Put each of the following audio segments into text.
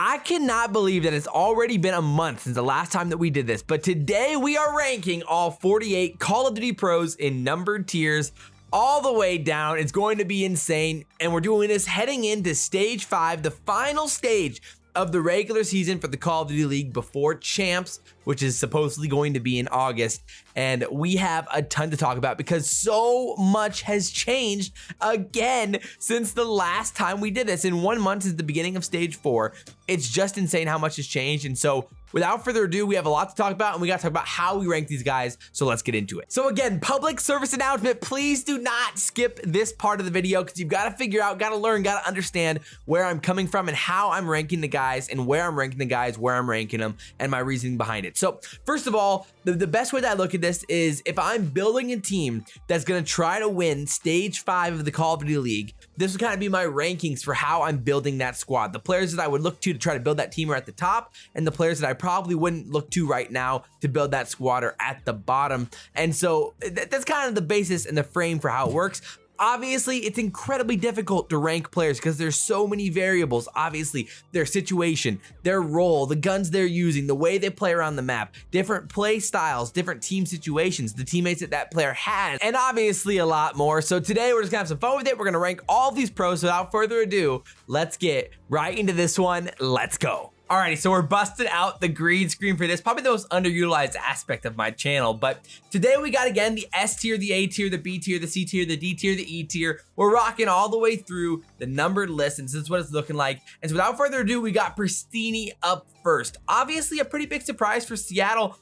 I cannot believe that it's already been a month since the last time that we did this, but today we are ranking all 48 Call of Duty pros in numbered tiers all the way down. It's going to be insane, and we're doing this heading into stage 5, the final stage of the regular season for the Call of Duty League before Champs, which is supposedly going to be in August. And we have a ton to talk about because so much has changed again since the last time we did this. In 1 month since the beginning of stage 4, it's just insane how much has changed. And so without further ado, we have a lot to talk about, and we got to talk about how we rank these guys. So let's get into it. So again, public service announcement, please do not skip this part of the video because you've got to figure out, got to learn, got to understand where I'm coming from and how I'm ranking the guys and where I'm ranking the guys, where I'm ranking them, and my reasoning behind it. So first of all, the best way that I look at this is if I'm building a team that's going to try to win stage 5 of the Call of Duty League, this would kind of be my rankings for how I'm building that squad. The players that I would look to try to build that team are at the top, and the players that I probably wouldn't look to right now to build that squad are at the bottom. And so that's kind of the basis and the frame for how it works. Obviously, it's incredibly difficult to rank players because there's so many variables. Obviously, their situation, their role, the guns they're using, the way they play around the map, different play styles, different team situations, the teammates that that player has, and obviously a lot more. So today, we're just gonna have some fun with it. We're gonna rank all of these pros. So without further ado, let's get right into this one. Let's go. Alrighty, so we're busting out the green screen for this, probably the most underutilized aspect of my channel. But today we got, again, the S tier, the A tier, the B tier, the C tier, the D tier, the E tier. We're rocking all the way through the numbered list, and this is what it's looking like. And so without further ado, we got Pristini up first. Obviously, a pretty big surprise for Seattle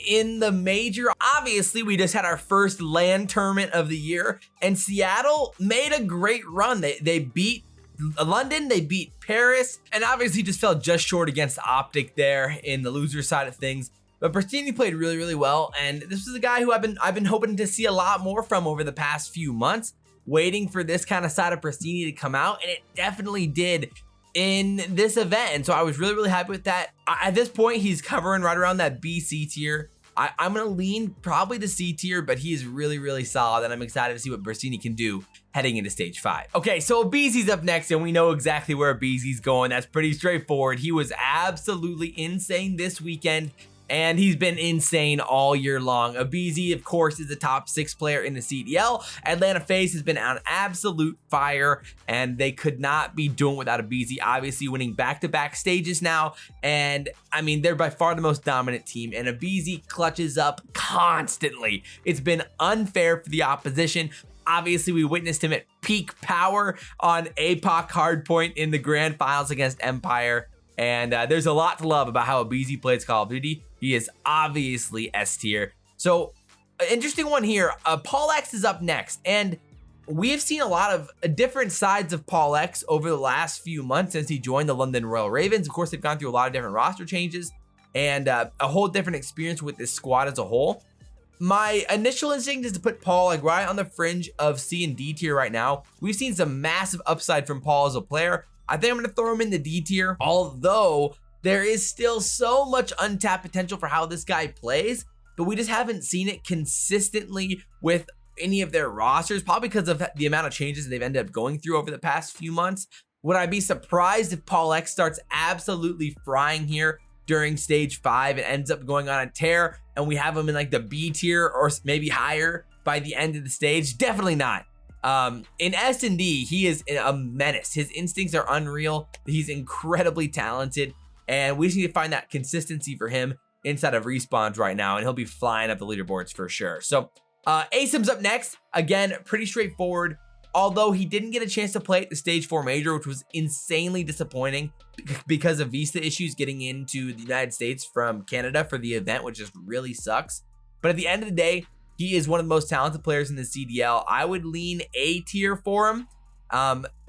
in the major. Obviously, we just had our first LAN tournament of the year, and Seattle made a great run. They beat London, they beat Paris, and obviously just fell just short against OpTic there in the loser side of things. But Pristini played really, really well, and this is a guy who I've been hoping to see a lot more from over the past few months, waiting for this kind of side of Pristini to come out, and it definitely did in this event. And so I was really, really happy with that. At this point, he's covering right around that BC tier. I'm gonna lean probably to C tier, but he is really, really solid, and I'm excited to see what Pristini can do heading into stage 5. Okay, so Abezy's up next, and we know exactly where Abezy's going. That's pretty straightforward. He was absolutely insane this weekend, and he's been insane all year long. Abezy, of course, is the top 6 player in the CDL. Atlanta FaZe has been on absolute fire, and they could not be doing without Abezy, obviously winning back-to-back stages now. And I mean, they're by far the most dominant team, and Abezy clutches up constantly. It's been unfair for the opposition. Obviously, we witnessed him at peak power on APOC hardpoint in the grand finals against Empire. And there's a lot to love about how Abezy plays Call of Duty. He is obviously S tier. So, interesting one here. Paul X is up next. And we have seen a lot of different sides of Paul X over the last few months since he joined the London Royal Ravens. Of course, they've gone through a lot of different roster changes and a whole different experience with this squad as a whole. My initial instinct is to put Paul like right on the fringe of C and D tier right now. We've seen some massive upside from Paul as a player. I think I'm going to throw him in the D tier, although there is still so much untapped potential for how this guy plays, but we just haven't seen it consistently with any of their rosters, probably because of the amount of changes they've ended up going through over the past few months. Would I be surprised if Paul X starts absolutely frying here during stage 5 and ends up going on a tear and we have him in like the B tier or maybe higher by the end of the stage? Definitely not. In S&D, he is a menace. His instincts are unreal. He's incredibly talented, and we just need to find that consistency for him inside of respawns right now, and he'll be flying up the leaderboards for sure. So Asim's up next. Again, pretty straightforward, although he didn't get a chance to play at the stage 4 major, which was insanely disappointing because of visa issues getting into the United States from Canada for the event, which just really sucks. But at the end of the day, he is one of the most talented players in the CDL. I would lean A tier for him.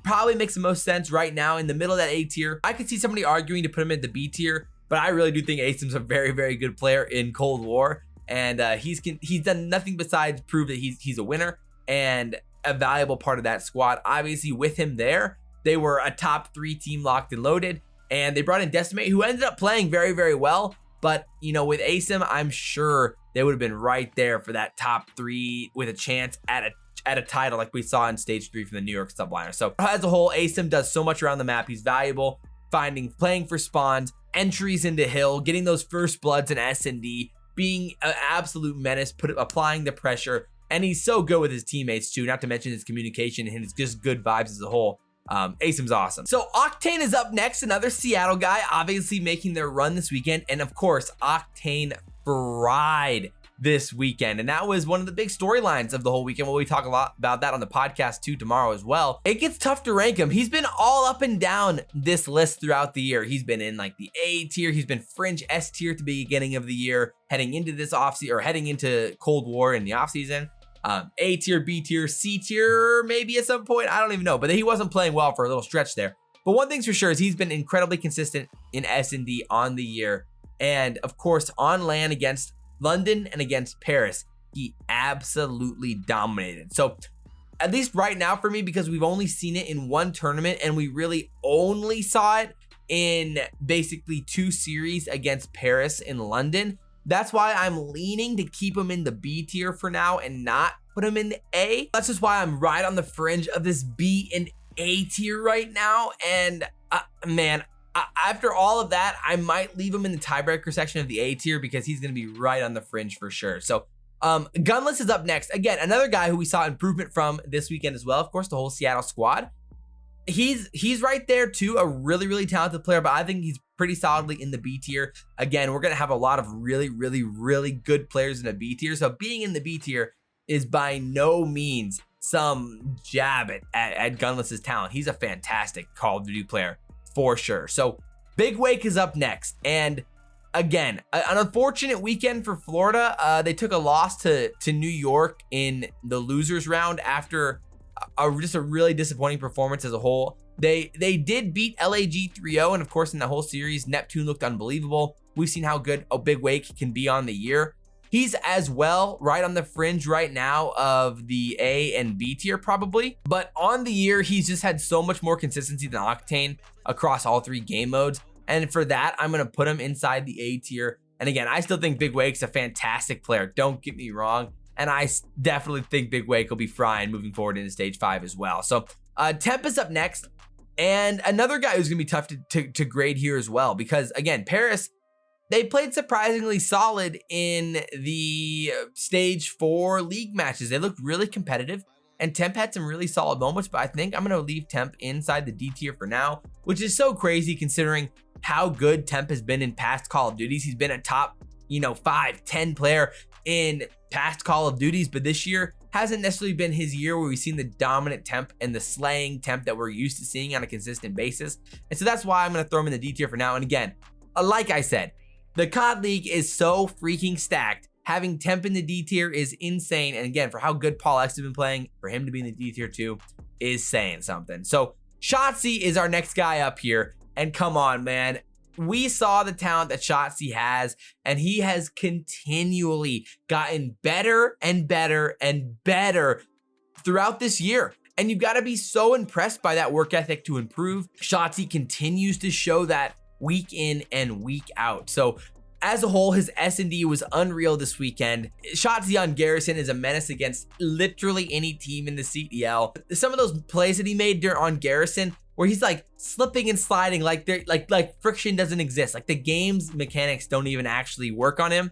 Probably makes the most sense right now in the middle of that A tier. I could see somebody arguing to put him in the B tier, but I really do think Asim's a very, very good player in Cold War. And he's done nothing besides prove that he's a winner and a valuable part of that squad. Obviously, with him there, they were a top 3 team locked and loaded. And they brought in Decimate, who ended up playing very, very well. But, you know, with Asim, I'm sure they would have been right there for that top 3 with a chance at a title like we saw in stage 3 from the New York Subliners. So as a whole, Asim does so much around the map. He's valuable. playing for spawns, entries into Hill, getting those first bloods in S&D, being an absolute menace, applying the pressure, and he's so good with his teammates too, not to mention his communication and his just good vibes as a whole. Asim's awesome. So Octane is up next, another Seattle guy, obviously making their run this weekend, and of course, Octane fried this weekend, and that was one of the big storylines of the whole weekend. We'll talk a lot about that on the podcast too tomorrow as well. It gets tough to rank him. He's been all up and down this list throughout the year. He's been in like the A tier, he's been fringe S tier at the beginning of the year, heading into this offseason, or heading into Cold War in the offseason. A tier, B tier, C tier, maybe at some point, I don't even know, but he wasn't playing well for a little stretch there. But one thing's for sure is he's been incredibly consistent in S&D on the year, and of course on LAN against London and against Paris, he absolutely dominated. So at least right now for me, because we've only seen it in one tournament and we really only saw it in basically 2 series against Paris and London, that's why I'm leaning to keep him in the B tier for now and not put him in the A. That's just why I'm right on the fringe of this B and A tier right now. And man, after all of that, I might leave him in the tiebreaker section of the A tier because he's going to be right on the fringe for sure. So Gunless is up next. Again, another guy who we saw improvement from this weekend as well. Of course, the whole Seattle squad. He's right there too, a really, really talented player, but I think he's pretty solidly in the B tier. Again, we're going to have a lot of really, really, really good players in the B tier. So being in the B tier is by no means some jab at Gunless's talent. He's a fantastic Call of Duty player for sure. So Big Wake is up next, and again, an unfortunate weekend for Florida. They took a loss to New York in the losers round after just a really disappointing performance as a whole. They did beat LAG 3-0, and of course in the whole series, Neptune looked unbelievable. We've seen how good Big Wake can be on the year. He's as well right on the fringe right now of the A and B tier probably, but on the year, he's just had so much more consistency than Octane across all 3 game modes. And for that, I'm going to put him inside the A tier. And again, I still think Big Wake's a fantastic player. Don't get me wrong. And I definitely think Big Wake will be frying moving forward into stage 5 as well. So Temp is up next, and another guy who's going to be tough to grade here as well, because again, Paris, they played surprisingly solid in the stage 4 league matches. They looked really competitive, and Temp had some really solid moments, but I think I'm going to leave Temp inside the D tier for now, which is so crazy considering how good Temp has been in past Call of Duties. He's been a top, 5, 10 player in past Call of Duties, but this year hasn't necessarily been his year where we've seen the dominant Temp and the slaying Temp that we're used to seeing on a consistent basis. And so that's why I'm going to throw him in the D tier for now. And again, like I said, the COD League is so freaking stacked. Having Temp in the D tier is insane. And again, for how good Paul X has been playing, for him to be in the D tier too is saying something. So Shotzzy is our next guy up here. And come on, man. We saw the talent that Shotzzy has, and he has continually gotten better and better and better throughout this year. And you've got to be so impressed by that work ethic to improve. Shotzzy continues to show that week in and week out. So as a whole, his S&D was unreal this weekend. Shotzzy on Garrison is a menace against literally any team in the CDL. Some of those plays that he made on Garrison, where he's like slipping and sliding like friction doesn't exist. Like the game's mechanics don't even actually work on him.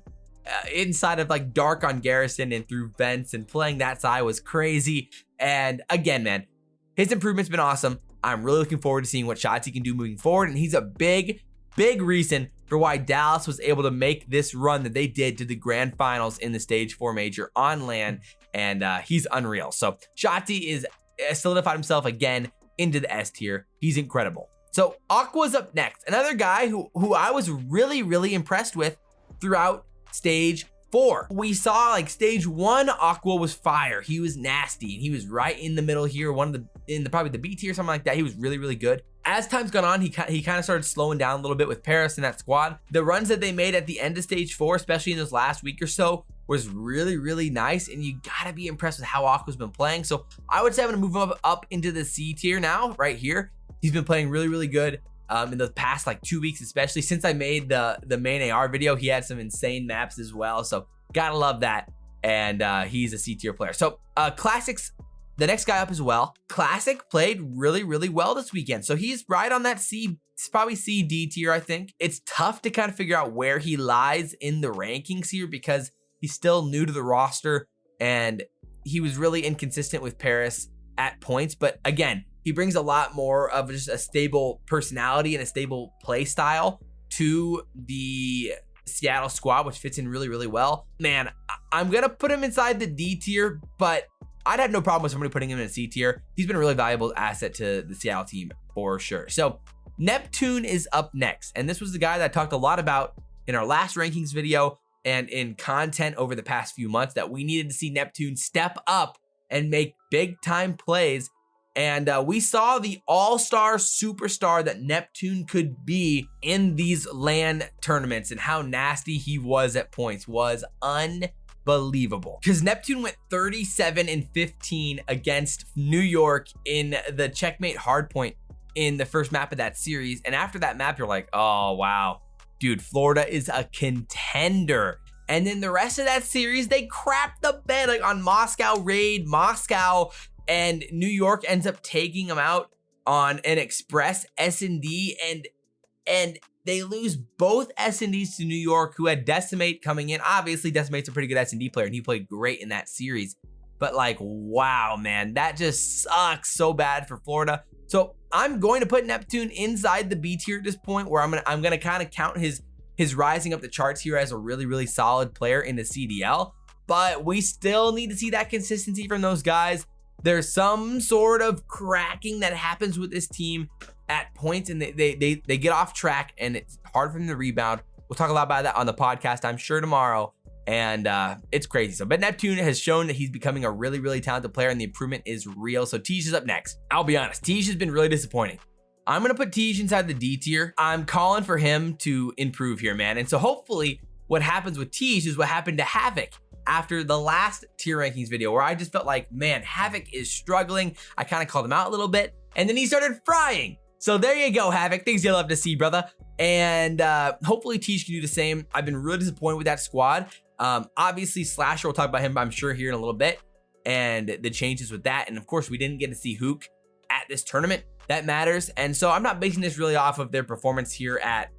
Inside of like dark on Garrison and through vents, and playing that side was crazy. And again, man, his improvement's been awesome. I'm really looking forward to seeing what Shotzzy can do moving forward. And he's a big reason for why Dallas was able to make this run that they did to the grand finals in the stage 4 major on LAN. And he's unreal. So Shotzzy is solidified himself again into the S tier. He's incredible. So Aqua's up next, another guy who I was really impressed with throughout stage 4. We saw like stage 1, Aqua was fire. He was nasty, and he was right in the middle here, probably the B tier, something like that. He was really good. As time's gone on, he kind of started slowing down a little bit with Paris and that squad. The runs that they made at the end of stage 4, especially in this last week or so, was really nice, and you gotta be impressed with how Aqua's been playing. So I would say I'm gonna move him up into the C tier now, right here. He's been playing really good in the past like 2 weeks, especially since I made the main AR video. He had some insane maps as well, so gotta love that. And he's a C tier player. So Classics the next guy up as well, Classic played really, really well this weekend. So he's right on that it's probably CD tier, I think. It's tough to kind of figure out where he lies in the rankings here because he's still new to the roster and he was really inconsistent with Paris at points. But again, he brings a lot more of just a stable personality and a stable play style to the Seattle squad, which fits in really, really well. Man, I'm gonna put him inside the D tier, but I'd have no problem with somebody putting him in a C tier. He's been a really valuable asset to the Seattle team for sure. So Neptune is up next. And this was the guy that I talked a lot about in our last rankings video and in content over the past few months, that we needed to see Neptune step up and make big time plays. And we saw the all-star superstar that Neptune could be in these LAN tournaments, and how nasty he was at points was unbelievable. Because Neptune went 37-15 against New York in the checkmate hardpoint in the first map of that series. And after that map, you're like, oh, wow, dude, Florida is a contender. And then the rest of that series, they crapped the bed like on Moscow raid, Moscow, and New York ends up taking them out on an express S&D, and they lose both S&Ds to New York, who had Decimate coming in. Obviously, Decimate's a pretty good S&D player, and he played great in that series. But like, wow, man, that just sucks so bad for Florida. So I'm going to put Neptune inside the B tier at this point, where I'm gonna kind of count his rising up the charts here as a really, really solid player in the CDL. But we still need to see that consistency from those guys. There's some sort of cracking that happens with this team at points, and they get off track, and it's hard for them to rebound. We'll talk a lot about that on the podcast, I'm sure, tomorrow. And it's crazy. So, but Neptune has shown that he's becoming a really, really talented player, and the improvement is real. So Tej is up next. I'll be honest, Tej has been really disappointing. I'm gonna put Tej inside the D tier. I'm calling for him to improve here, man. And so hopefully what happens with Tej is what happened to Havoc after the last tier rankings video, where I just felt like, man, Havoc is struggling. I kind of called him out a little bit, and then he started frying. So there you go, Havoc. Things you'll love to see, brother. And hopefully Tej can do the same. I've been really disappointed with that squad. Obviously Slasher, we'll talk about him, I'm sure, here in a little bit, and the changes with that. And of course, we didn't get to see Hook at this tournament. That matters. And so I'm not basing this really off of their performance here at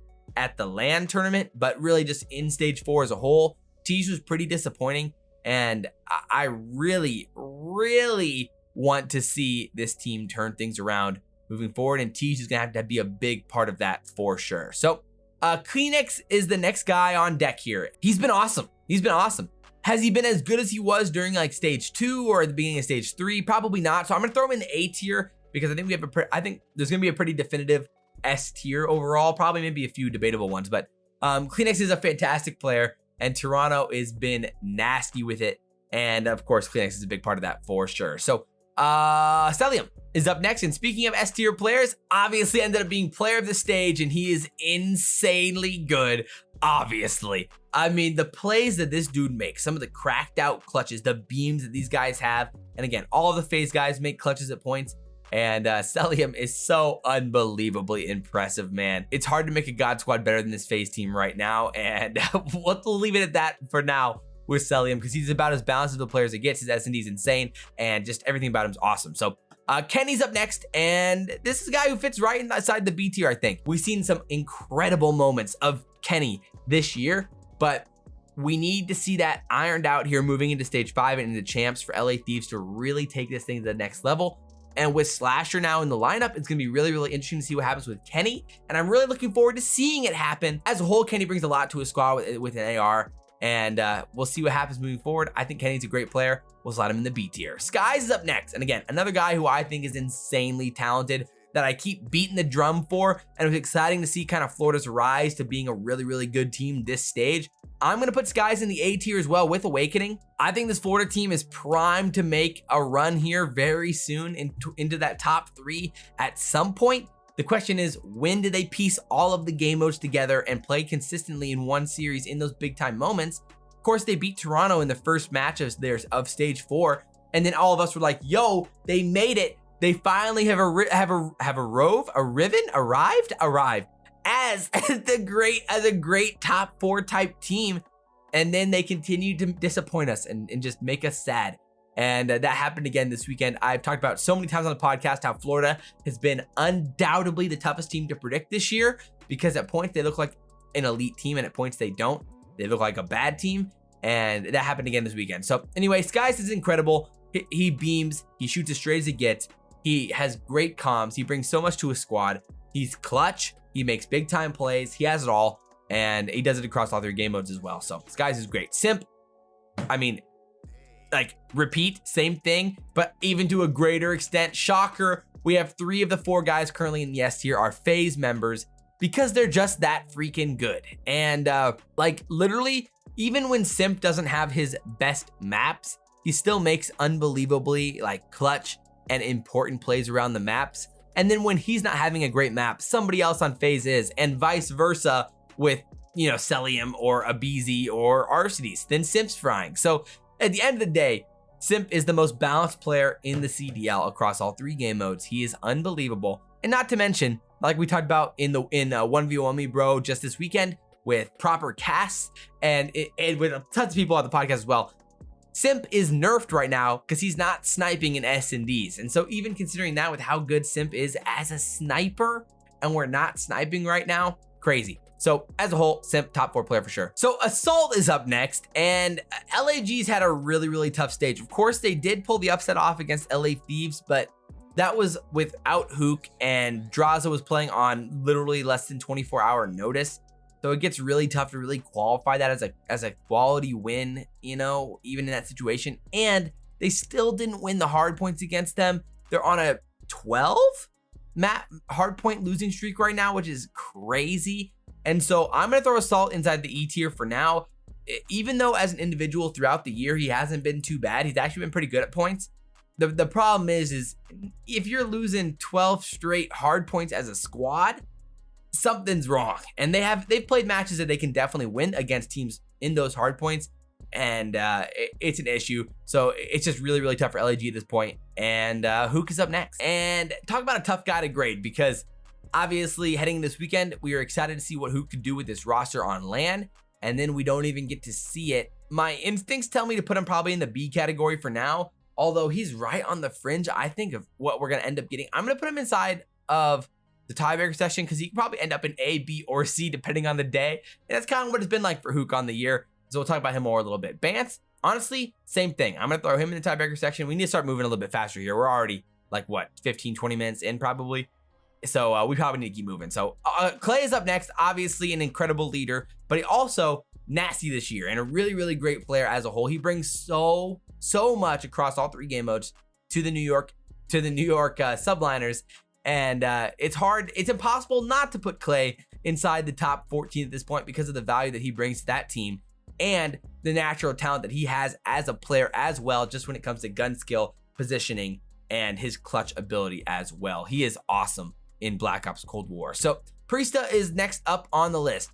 the LAN tournament, but really just in stage 4 as a whole. Tej was pretty disappointing, and I really, really want to see this team turn things around moving forward, and Tej is gonna have to be a big part of that for sure. So Kleenex is the next guy on deck here. He's been awesome. He's been awesome. Has he been as good as he was during like stage 2 or at the beginning of stage 3? Probably not. So I'm gonna throw him in the A tier, because I think I think there's gonna be a pretty definitive S tier overall. Probably maybe a few debatable ones, but Kleenex is a fantastic player, and Toronto has been nasty with it. And of course, Kleenex is a big part of that for sure. So Stellium is up next. And speaking of S tier players, obviously ended up being player of the stage, and he is insanely good. Obviously, I mean, the plays that this dude makes, some of the cracked out clutches, the beams that these guys have. And again, all of the FaZe guys make clutches at points. And Stellium is so unbelievably impressive, man. It's hard to make a God squad better than this FaZe team right now. And we'll leave it at that for now with Stellium, because he's about as balanced as the players it gets. His S&D is insane, and just everything about him is awesome. So Kenny's up next, and this is a guy who fits right inside the B tier, I think. We've seen some incredible moments of Kenny this year, but we need to see that ironed out here moving into stage 5 and into champs for LA Thieves to really take this thing to the next level. And with Slasher now in the lineup, it's gonna be really, really interesting to see what happens with Kenny. And I'm really looking forward to seeing it happen. As a whole, Kenny brings a lot to his squad with an AR, and we'll see what happens moving forward. I think Kenny's a great player. We'll slide him in the B tier. Skies is up next. And again, another guy who I think is insanely talented, that I keep beating the drum for, and it was exciting to see kind of Florida's rise to being a really, really good team this stage. I'm gonna put Skies in the A tier as well with Awakening. I think this Florida team is primed to make a run here very soon into that top 3 at some point. The question is, when do they piece all of the game modes together and play consistently in one series in those big time moments? Of course, they beat Toronto in the first match of stage 4, and then all of us were like, yo, they made it. They finally have arrived as a great top 4 type team, and then they continue to disappoint us and just make us sad. And that happened again this weekend. I've talked about so many times on the podcast how Florida has been undoubtedly the toughest team to predict this year, because at points they look like an elite team and at points they don't. They look like a bad team, and that happened again this weekend. So anyway, Skies is incredible. He beams, he shoots as straight as it gets. He has great comms. He brings so much to his squad. He's clutch. He makes big time plays. He has it all, and he does it across all 3 game modes as well. So Skies is great. Simp, I mean, like repeat, same thing, but even to a greater extent. Shocker, we have 3 of the 4 guys currently in the S tier are FaZe members because they're just that freaking good. And like literally, even when Simp doesn't have his best maps, he still makes unbelievably like clutch and important plays around the maps. And then when he's not having a great map, somebody else on FaZe is, and vice versa with, you know, Celium or Abezy or Arcitys, then Simp's frying. So at the end of the day, Simp is the most balanced player in the CDL across all 3 game modes. He is unbelievable. And not to mention, like we talked about in 1v1 me bro just this weekend with proper casts and with tons of people on the podcast as well, Simp is nerfed right now because he's not sniping in S&Ds. And so even considering that with how good Simp is as a sniper, and we're not sniping right now, crazy. So as a whole, Simp top 4 player for sure. So Assault is up next, and LAG's had a really tough stage. Of course, they did pull the upset off against LA Thieves, but that was without Hook, and Draza was playing on literally less than 24-hour notice. So it gets really tough to really qualify that as a quality win, you know, even in that situation. And they still didn't win the hard points against them. They're on a 12 hard point losing streak right now, which is crazy. And so I'm going to throw Assault inside the E tier for now. Even though as an individual throughout the year, he hasn't been too bad. He's actually been pretty good at points. The problem is if you're losing 12 straight hard points as a squad, something's wrong. And they've played matches that they can definitely win against teams in those hard points. And it's an issue. So it's just really tough for LAG at this point. And Hook is up next. And talk about a tough guy to grade, because obviously heading this weekend, we are excited to see what Hook could do with this roster on LAN. And then we don't even get to see it. My instincts tell me to put him probably in the B category for now. Although he's right on the fringe, I think, of what we're going to end up getting. I'm going to put him inside of the tiebreaker section because he can probably end up in A, B, or C depending on the day. And that's kind of what it's been like for Hook on the year. So we'll talk about him more a little bit. Bance, honestly, same thing. I'm going to throw him in the tiebreaker section. We need to start moving a little bit faster here. We're already like, what, 15, 20 minutes in probably. So we probably need to keep moving. So Clay is up next, obviously an incredible leader, but he also nasty this year and a really great player as a whole. He brings so much across all 3 game modes to the New York Subliners. And it's impossible not to put Clay inside the top 14 at this point because of the value that he brings to that team and the natural talent that he has as a player as well, just when it comes to gun skill, positioning, and his clutch ability as well. He is awesome in Black Ops Cold War. So Priesta is next up on the list.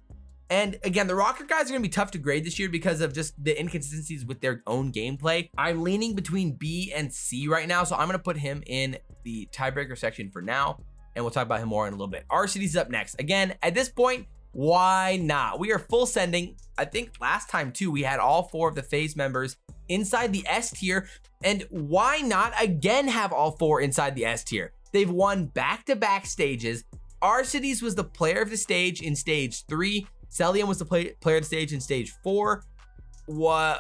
And again, the Rokkr guys are going to be tough to grade this year because of just the inconsistencies with their own gameplay. I'm leaning between B and C right now, so I'm going to put him in the tiebreaker section for now, and we'll talk about him more in a little bit. Arcitys is up next. Again, at this point, why not? We are full sending. I think last time too, we had all 4 of the FaZe members inside the S tier, and why not again have all 4 inside the S tier? They've won back-to-back stages. Arcitys was the player of the stage in stage 3. Celium was the player of the stage in stage 4. I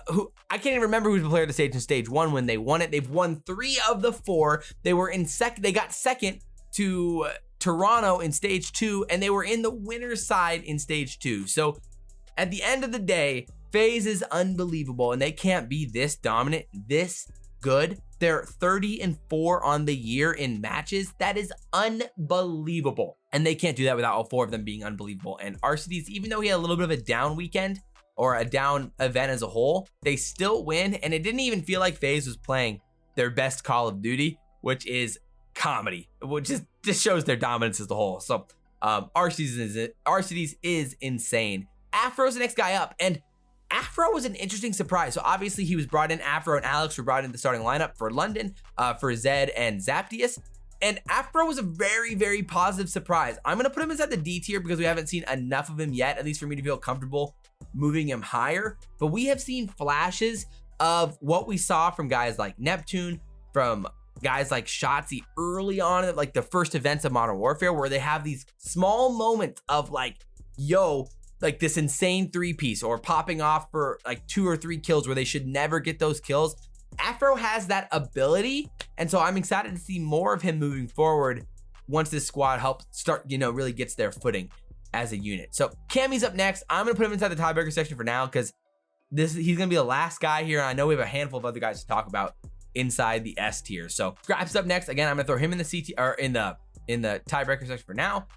can't even remember who was the player of the stage in stage 1 when they won it. They've won 3 of the 4. They were in second. They got second to Toronto in stage 2, and they were in the winner's side in stage 2. So at the end of the day, FaZe is unbelievable, and they can't be this dominant, this good. They're 30-4 on the year in matches. That is unbelievable. And they can't do that without all 4 of them being unbelievable. And Arcitys, even though he had a little bit of a down weekend or a down event as a whole, they still win. And it didn't even feel like FaZe was playing their best Call of Duty, which is comedy, which just shows their dominance as a whole. So Arcitys is insane. Afro's the next guy up, and Afro was an interesting surprise. So obviously he was brought in. Afro and Alex were brought in the starting lineup for London, for Zed and Zaptius. And Afro was a very positive surprise. I'm going to put him inside the D tier because we haven't seen enough of him yet, at least for me to feel comfortable moving him higher. But we have seen flashes of what we saw from guys like Neptune, from guys like Shotzzy early on at like the first events of Modern Warfare, where they have these small moments of like, yo, like this insane 3-piece or popping off for like 2 or 3 kills where they should never get those kills. Afro has that ability, and so I'm excited to see more of him moving forward once this squad helps start, really gets their footing as a unit. So Cammy's up next. I'm gonna put him inside the tiebreaker section for now because he's gonna be the last guy here. And I know we have a handful of other guys to talk about inside the S tier. So Scrap's up next. Again, I'm gonna throw him in the CT or in the tiebreaker section for now.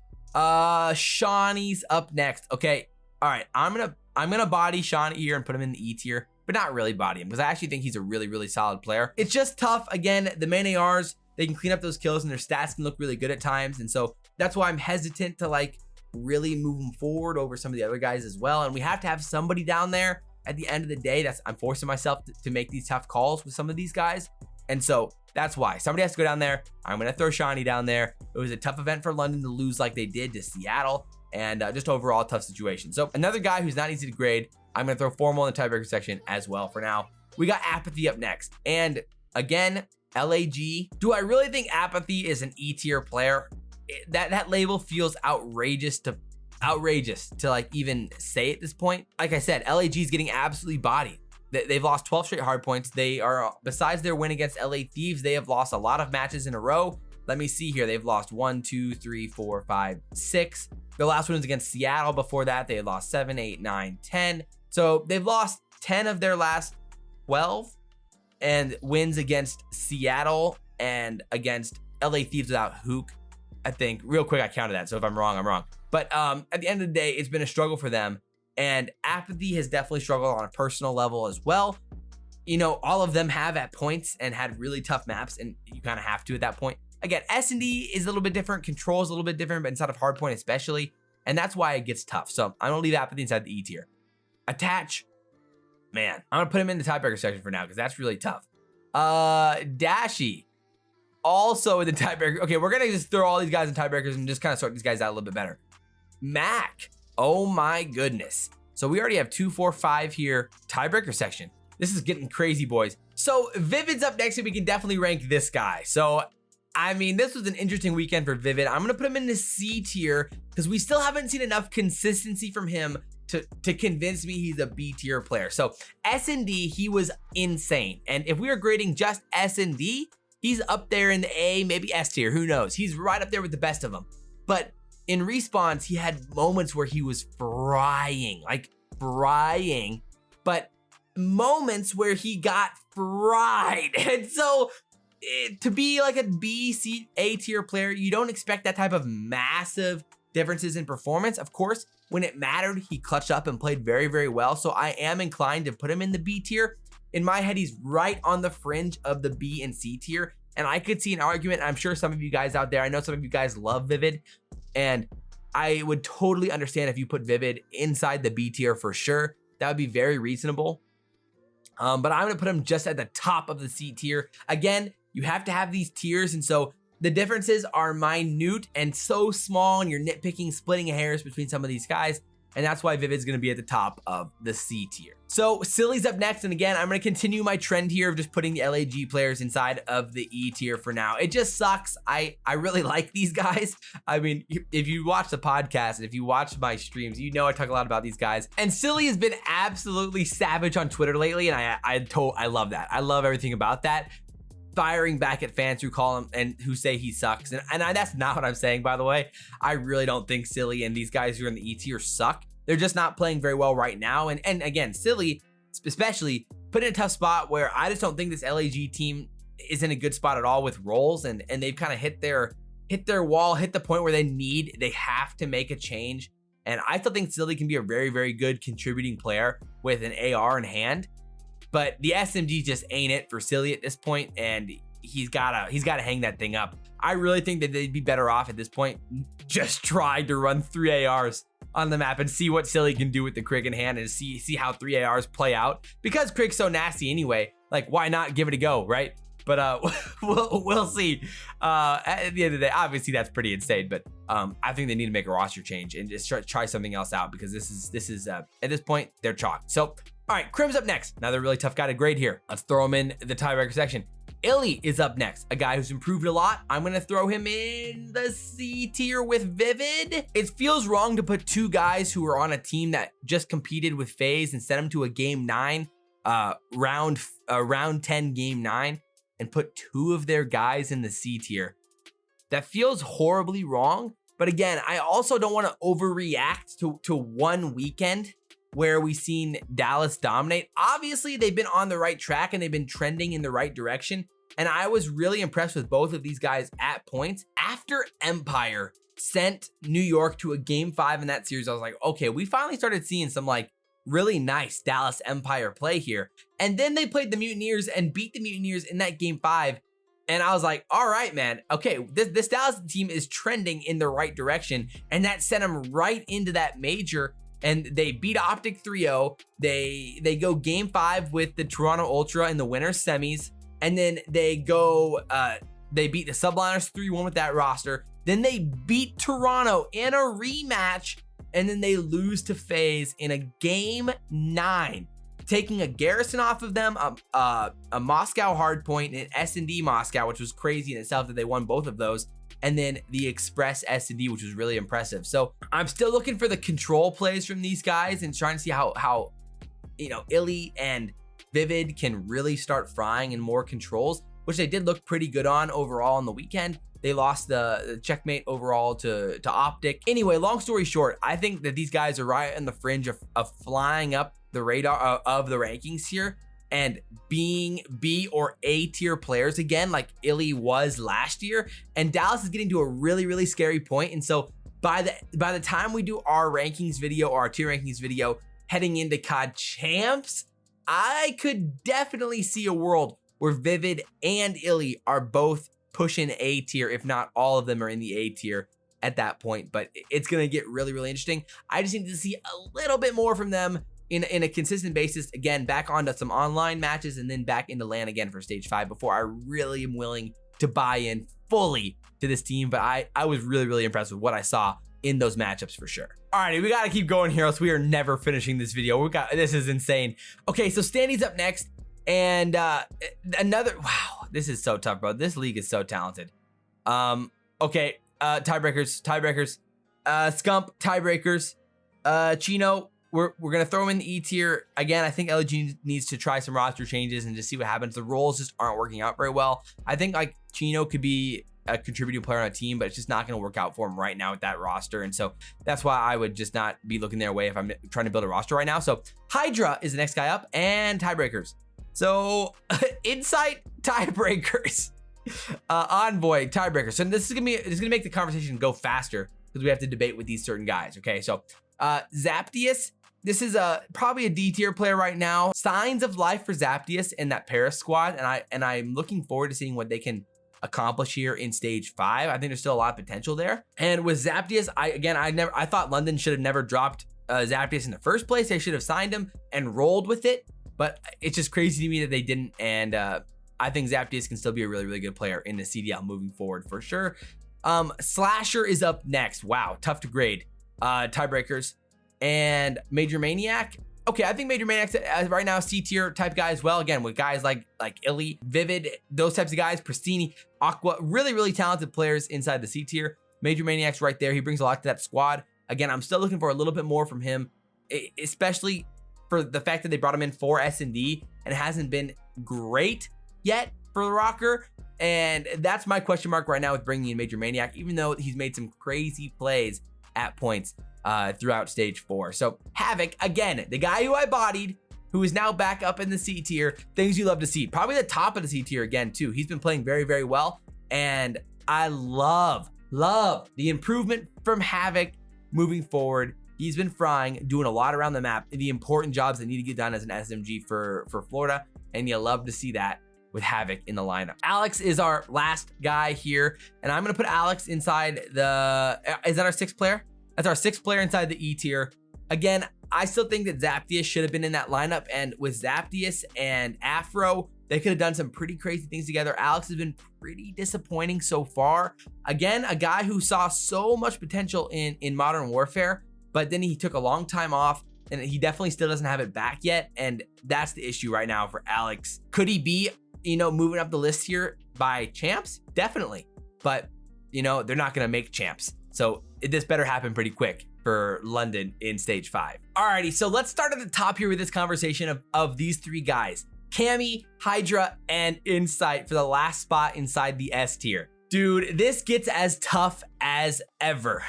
Shawnee's up next. Okay, all right. I'm gonna body Shawnee here and put him in the E tier, but not really body him because I actually think he's a really, really solid player. It's just tough. Again, the main ARs, they can clean up those kills and their stats can look really good at times. And so that's why I'm hesitant to like really move them forward over some of the other guys as well. And we have to have somebody down there at the end of the day. I'm forcing myself to make these tough calls with some of these guys. And so that's why somebody has to go down there. I'm going to throw Shawnee down there. It was a tough event for London to lose like they did to Seattle, and just overall tough situation. So another guy who's not easy to grade, I'm going to throw Formal in the tiebreaker section as well for now. We got Apathy up next. And again, LAG. Do I really think Apathy is an E tier player? That label feels outrageous to like even say at this point. Like I said, LAG is getting absolutely bodied. They've lost 12 straight hard points. They are, besides their win against LA Thieves, they have lost a lot of matches in a row. Let me see here. They've lost 1, 2, 3, 4, 5, 6. Their last one was against Seattle. Before that, they had lost 7, 8, 9, 10. So they've lost 10 of their last 12, and wins against Seattle and against LA Thieves without Hook. I think real quick, I counted that. So if I'm wrong, I'm wrong. But at the end of the day, it's been a struggle for them. And Apathy has definitely struggled on a personal level as well. All of them have at points and had really tough maps, and you kind of have to at that point. Again, S&D is a little bit different, control is a little bit different, but inside of hardpoint especially, and that's why it gets tough. So I'm gonna leave Apathy inside the E tier. Attach, man, I'm gonna put him in the tiebreaker section for now because that's really tough. Dashy, also in the tiebreaker. Okay, we're gonna just throw all these guys in tiebreakers and just kind of sort these guys out a little bit better. Mac, oh my goodness. So we already have 2, 4, 5 here, tiebreaker section. This is getting crazy, boys. So Vivid's up next, and we can definitely rank this guy. So I mean, this was an interesting weekend for Vivid. I'm gonna put him in the C tier because we still haven't seen enough consistency from him to convince me he's a B tier player. So S&D, he was insane. And if we were grading just S&D, he's up there in the A, maybe S tier, who knows? He's right up there with the best of them. But in Respawns, he had moments where he was frying, but moments where he got fried. And so to be like a B, C, A tier player, you don't expect that type of massive differences in performance. Of course, when it mattered, he clutched up and played very, very well. So I am inclined to put him in the B tier. In my head, he's right on the fringe of the B and C tier. And I could see an argument. I'm sure some of you guys out there, I know some of you guys love Vivid, and I would totally understand if you put Vivid inside the B tier for sure. That would be very reasonable. But I'm gonna put him just at the top of the C tier. Again, you have to have these tiers, and so the differences are minute and so small, and you're nitpicking, splitting hairs between some of these guys, and that's why Vivid's gonna be at the top of the C tier. So Silly's up next, and again, I'm gonna continue my trend here of just putting the LAG players inside of the E tier for now. It just sucks. I really like these guys. I mean, if you watch the podcast and if you watch my streams, you know I talk a lot about these guys. And Silly has been absolutely savage on Twitter lately, and I love that. I love everything about that. Firing back at fans who call him and who say he sucks. And that's not what I'm saying, by the way. I really don't think Silly and these guys who are in the E tier suck. They're just not playing very well right now. And again, Silly, especially, put in a tough spot where I just don't think this LAG team is in a good spot at all with roles. And they've kind of hit their wall, hit the point where they have to make a change. And I still think Silly can be a very, very good contributing player with an AR in hand. But the SMG just ain't it for Silly at this point, and he's gotta hang that thing up. I really think that they'd be better off at this point just trying to run 3 ARs on the map and see what Silly can do with the Krig in hand and see how 3 ARs play out. Because Krig's so nasty anyway, like why not give it a go, right? But we'll see. At the end of the day, obviously that's pretty insane, but I think they need to make a roster change and just try something else out, because this is at this point, they're chalked. So, all right, Crim's up next. Another really tough guy to grade here. Let's throw him in the tiebreaker section. Illy is up next, a guy who's improved a lot. I'm gonna throw him in the C tier with Vivid. It feels wrong to put two guys who are on a team that just competed with FaZe and send them to a game 9, round 10 game 9, and put two of their guys in the C tier. That feels horribly wrong. But again, I also don't want to overreact to one weekend where we've seen Dallas dominate. Obviously, they've been on the right track and they've been trending in the right direction. And I was really impressed with both of these guys at points. After Empire sent New York to a game 5 in that series, I was like, okay, we finally started seeing some like really nice Dallas Empire play here. And then they played the Mutineers and beat the Mutineers in that game 5. And I was like, all right, man, okay, this Dallas team is trending in the right direction. And that sent them right into that major. And they beat OpTic 3-0. They go game 5 with the Toronto Ultra in the winners semis. And then they go, they beat the Subliners 3-1 with that roster. Then they beat Toronto in a rematch. And then they lose to FaZe in a game 9. Taking a Garrison off of them, a Moscow hardpoint, and S&D Moscow, which was crazy in itself that they won both of those, and then the Express S&D, which was really impressive. So I'm still looking for the control plays from these guys and trying to see how you know, Illy and Vivid can really start frying in more controls, which they did look pretty good on overall on the weekend. They lost the checkmate overall to OpTic. Anyway, long story short, I think that these guys are right on the fringe of flying up the radar of the rankings here and being B or A tier players again, like Illy was last year. And Dallas is getting to a really, really scary point. And so by the time we do our rankings video or our tier rankings video heading into CoD champs, I could definitely see a world where Vivid and Illy are both pushing A tier, if not all of them are in the A tier at that point. But it's gonna get really, really interesting. I just need to see a little bit more from them in a consistent basis. Again, back onto some online matches and then back into LAN again for stage 5 before I really am willing to buy in fully to this team. But I was really, really impressed with what I saw in those matchups for sure. All right, we gotta keep going here, else we are never finishing this video. This is insane. Okay, so Standy's up next, and another, wow, this is so tough, bro. This league is so talented. Okay, tiebreakers, Scump, tiebreakers, Chino, we're gonna throw him in the E tier. Again, I think LG needs to try some roster changes and just see what happens. The roles just aren't working out very well. I think like Chino could be a contributing player on a team, but it's just not going to work out for him right now with that roster. And so that's why I would just not be looking their way if I'm trying to build a roster right now. So Hydra is the next guy up, and tiebreakers. So Insight, tiebreakers, Envoy, tiebreakers. So this is gonna make the conversation go faster because we have to debate with these certain guys. Okay, so Zaptius. This is probably a D tier player right now. Signs of life for Zaptius and that Paris squad, and I'm looking forward to seeing what they can accomplish here in stage 5. I think there's still a lot of potential there. And with Zaptius, I thought London should have never dropped Zaptius in the first place. They should have signed him and rolled with it, but it's just crazy to me that they didn't. And I think Zaptius can still be a really, really good player in the CDL moving forward for sure. Slasher is up next. Wow, tough to grade. Tiebreakers and Major Maniac. Okay, I think Major Maniac's right now C tier type guy as well. Again, with guys like Illy, Vivid, those types of guys, Pristini, Aqua, really, really talented players inside the C tier. Major Maniac's right there. He brings a lot to that squad. Again, I'm still looking for a little bit more from him, especially for the fact that they brought him in for S&D and it hasn't been great yet for the Rokkr. And that's my question mark right now with bringing in Major Maniac, even though he's made some crazy plays at points throughout stage 4. So Havoc, again, the guy who I bodied, who is now back up in the C tier, things you love to see. Probably the top of the C tier again too. He's been playing very, very well. And I love the improvement from Havoc moving forward. He's been frying, doing a lot around the map, the important jobs that need to get done as an SMG for Florida. And you love to see that with Havoc in the lineup. Alex is our last guy here. And I'm gonna put Alex inside the, is that our 6th player? That's our 6th player inside the E tier. Again, I still think that Zaptius should have been in that lineup. And with Zaptius and Afro They could have done some pretty crazy things together. Alex has been pretty disappointing so far. Again, a guy who saw so much potential in Modern Warfare, but then he took a long time off, and he definitely still doesn't have it back yet. And that's the issue right now for Alex. Could he be, moving up the list here by champs? Definitely. But, they're not going to make champs. So this better happen pretty quick for London in stage 5. Alrighty, so let's start at the top here with this conversation of these 3 guys. Cammy, Hydra, and Insight for the last spot inside the S tier. Dude, this gets as tough as ever.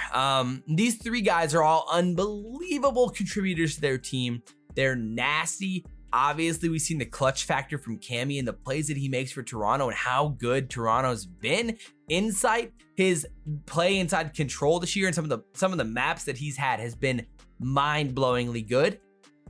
These 3 guys are all unbelievable contributors to their team. They're nasty. Obviously, we've seen the clutch factor from Cammy and the plays that he makes for Toronto and how good Toronto's been. Insight, his play inside control this year and some of the maps that he's had has been mind-blowingly good.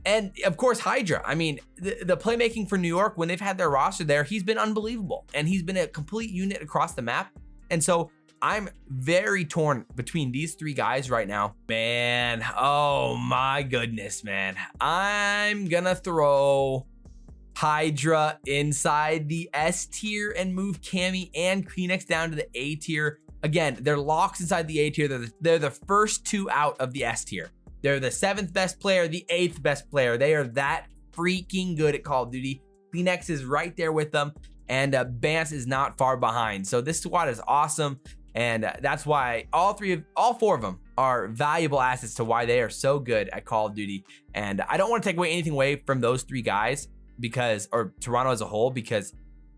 And of course, Hydra. I mean, the playmaking for New York, when they've had their roster there, he's been unbelievable. And he's been a complete unit across the map. And so I'm very torn between these 3 guys right now. Man, oh my goodness, man. I'm gonna throw Hydra inside the S tier and move Cammy and Clemix down to the A tier. Again, they're locks inside the A tier. They're the first 2 out of the S tier. They're the 7th best player, the 8th best player. They are that freaking good at Call of Duty. Clemix is right there with them, and Bance is not far behind. So this squad is awesome, and that's why all 4 of them are valuable assets to why they are so good at Call of Duty. And I don't want to take anything away from those 3 guys or Toronto as a whole, because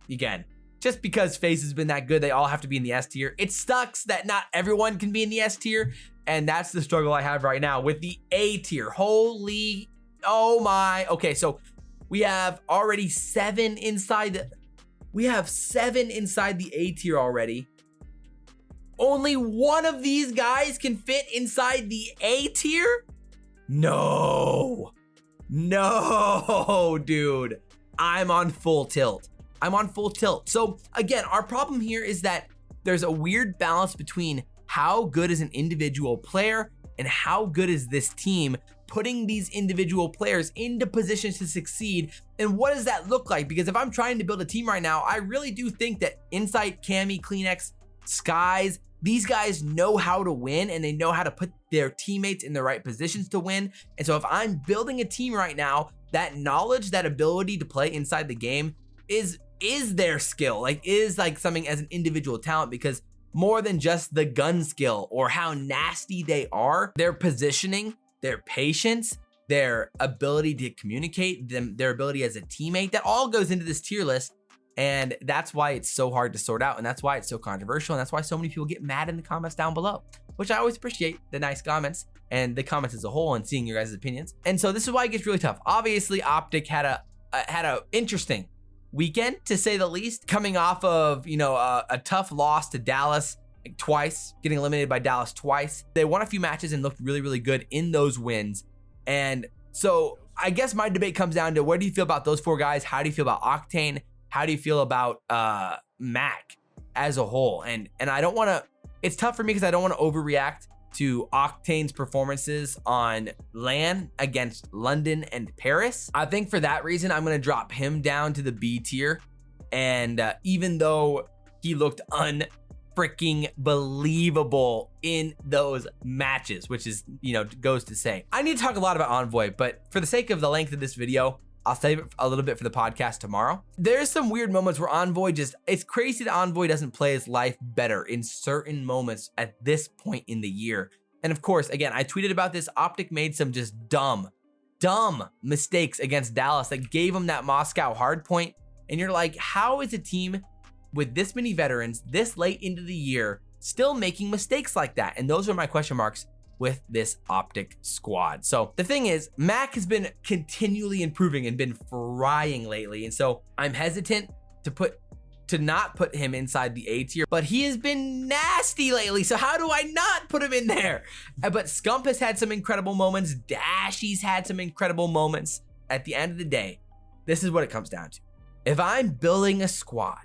again, just because FaZe has been that good, they all have to be in the S tier. It sucks that not everyone can be in the S tier. And that's the struggle I have right now with the A tier. Holy, oh my. Okay, so we have already 7 inside the A tier already. Only one of these guys can fit inside the A tier? No, dude. I'm on full tilt. So again, our problem here is that there's a weird balance between how good is an individual player and how good is this team, putting these individual players into positions to succeed. And what does that look like? Because if I'm trying to build a team right now, I really do think that Insight, Cammy, Clemix, Skies, these guys know how to win, and they know how to put their teammates in the right positions to win. And so if I'm building a team right now, that knowledge, that ability to play inside the game is their skill, is something as an individual talent, because more than just the gun skill or how nasty they are, their positioning, their patience, their ability to communicate, their ability as a teammate, that all goes into this tier list. And that's why it's so hard to sort out. And that's why it's so controversial. And that's why so many people get mad in the comments down below, which I always appreciate the nice comments and the comments as a whole and seeing your guys' opinions. And so this is why it gets really tough. Obviously, OpTic had a interesting weekend, to say the least, coming off of, a tough loss to Dallas twice, getting eliminated by Dallas twice. They won a few matches and looked really, really good in those wins. And so I guess my debate comes down to, what do you feel about those 4 guys? How do you feel about Octane? How do you feel about Mac as a whole? And I don't want to, it's tough for me because I don't want to overreact to Octane's performances on LAN against London and Paris. I think for that reason, I'm going to drop him down to the B tier. And even though he looked unfreaking believable in those matches, which is, goes to say. I need to talk a lot about Envoy, but for the sake of the length of this video, I'll save it a little bit for the podcast tomorrow. There's some weird moments where Envoy it's crazy that Envoy doesn't play his life better in certain moments at this point in the year. And of course, again, I tweeted about this. OpTic made some just dumb mistakes against Dallas that gave him that Moscow hardpoint. And you're like, how is a team with this many veterans this late into the year still making mistakes like that? And those are my question marks with this OpTic squad. So the thing is, Mac has been continually improving and been frying lately. And so I'm hesitant to not put him inside the A tier, but he has been nasty lately. So how do I not put him in there? But Scump has had some incredible moments. Dashy's had some incredible moments. At the end of the day, this is what it comes down to. If I'm building a squad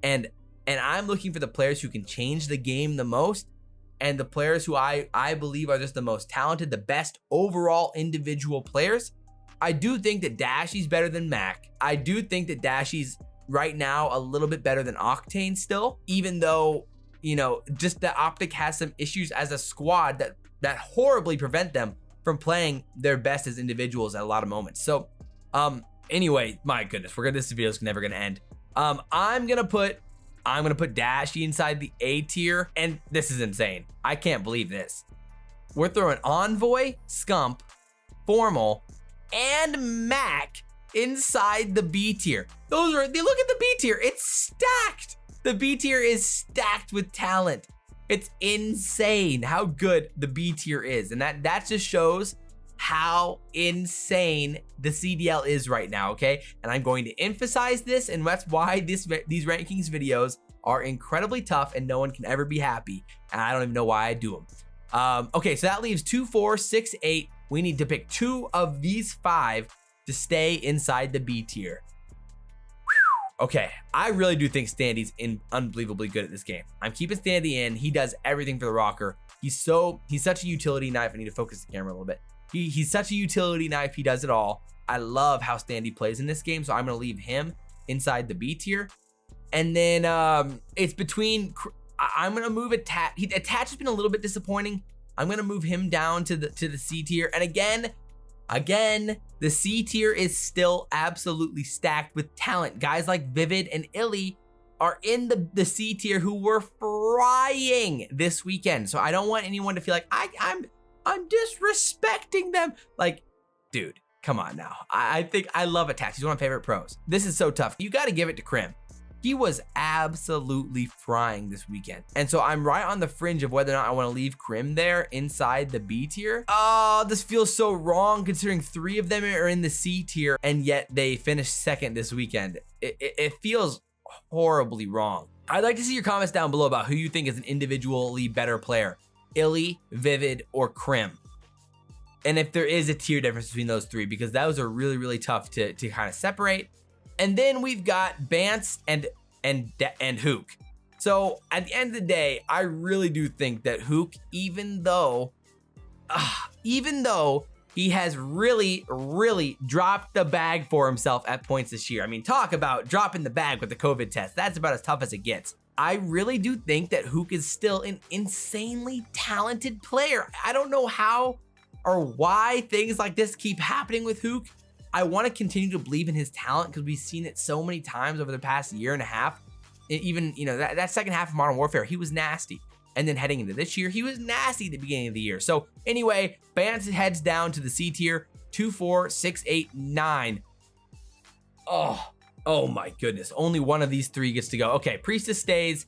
and I'm looking for the players who can change the game the most, and the players who I believe are just the most talented, the best overall individual players, I do think that Dashy's better than Mac. I do think that Dashy's right now a little bit better than Octane still, even though, you know, just that OpTic has some issues as a squad that horribly prevent them from playing their best as individuals at a lot of moments. So anyway, my goodness, this video is never gonna end. I'm gonna put Dashy inside the A tier, and this is insane. I can't believe this. We're throwing Envoy, Scump, Formal, and Mac inside the B tier. Look at the B tier, it's stacked. The B tier is stacked with talent. It's insane how good the B tier is. And that just shows how insane the CDL is right now, okay? And I'm going to emphasize this, and that's why these rankings videos are incredibly tough and no one can ever be happy. And I don't even know why I do them. Okay, so that leaves 2, 4, 6, 8. We need to pick 2 of these 5 to stay inside the B tier. Okay, I really do think Standy's unbelievably good at this game. I'm keeping Standy in. He does everything for the Rokkr. He's such a utility knife. I need to focus the camera a little bit. He's such a utility knife. He does it all. I love how Standy plays in this game, so I'm gonna leave him inside the B tier. And then it's between. I'm gonna move Attach. Attach has been a little bit disappointing. I'm gonna move him down to the C tier. And again, the C tier is still absolutely stacked with talent. Guys like Vivid and Illy are in the C tier who were frying this weekend. So I don't want anyone to feel like I'm disrespecting them. Like, dude, come on now. I think I love Attach. He's one of my favorite pros. This is so tough. You got to give it to Crim. He was absolutely frying this weekend. And so I'm right on the fringe of whether or not I want to leave Crim there inside the B tier. Oh, this feels so wrong considering 3 of them are in the C tier and yet they finished second this weekend. It feels horribly wrong. I'd like to see your comments down below about who you think is an individually better player, Illy, Vivid, or Crim. And if there is a tier difference between those 3, because those are really, really tough to kind of separate. And then we've got Bance and Hook. So at the end of the day, I really do think that Hook, even though he has really, really dropped the bag for himself at points this year. I mean, talk about dropping the bag with the COVID test. That's about as tough as it gets. I really do think that Hook is still an insanely talented player. I don't know how or why things like this keep happening with Hook. I want to continue to believe in his talent because we've seen it so many times over the past year and a half. Even, you know, that second half of Modern Warfare, he was nasty. And then heading into this year, he was nasty at the beginning of the year. So anyway, Bance heads down to the C tier, 2, 4, 6, 8, 9. Oh my goodness. Only one of these 3 gets to go. Okay, Priestess stays.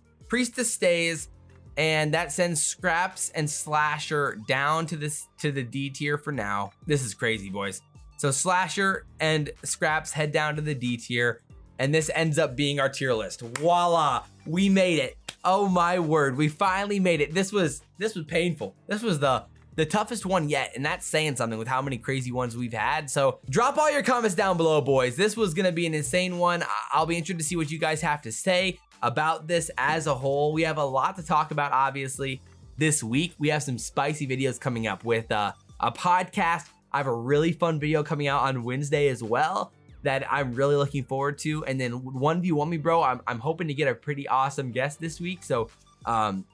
And that sends Scraps and Slasher down to the D tier for now. This is crazy, boys. So Slasher and Scraps head down to the D tier, and this ends up being our tier list. Voila, we made it. Oh my word, we finally made it. This was painful. This was the toughest one yet, and that's saying something with how many crazy ones we've had. So drop all your comments down below, boys. This was gonna be an insane one. I'll be interested to see what you guys have to say about this as a whole. We have a lot to talk about, obviously, this week. We have some spicy videos coming up with a podcast. I have a really fun video coming out on Wednesday as well that I'm really looking forward to. And then 1v1 bro, I'm hoping to get a pretty awesome guest this week. So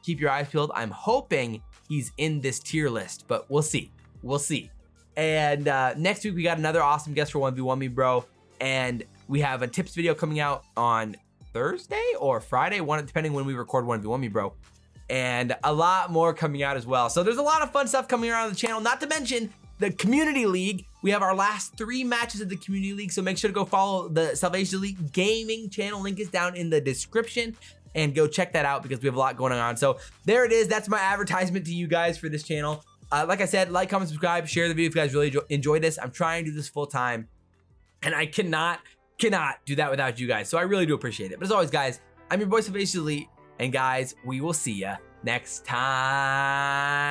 keep your eyes peeled. I'm hoping he's in this tier list, but we'll see. We'll see. And next week, we got another awesome guest for 1v1 bro. And we have a tips video coming out on Thursday or Friday, depending when we record 1v1 bro. And a lot more coming out as well. So there's a lot of fun stuff coming around the channel, not to mention the Community League. We have our last 3 matches of the Community League, so make sure to go follow the Salvation Elite Gaming channel. Link is down in the description, and go check that out because we have a lot going on. So there it is. That's my advertisement to you guys for this channel. Like I said, like, comment, subscribe, share the video if you guys really enjoy this. I'm trying to do this full time, and I cannot do that without you guys. So I really do appreciate it. But as always, guys, I'm your boy Salvation Elite, and guys, we will see ya next time.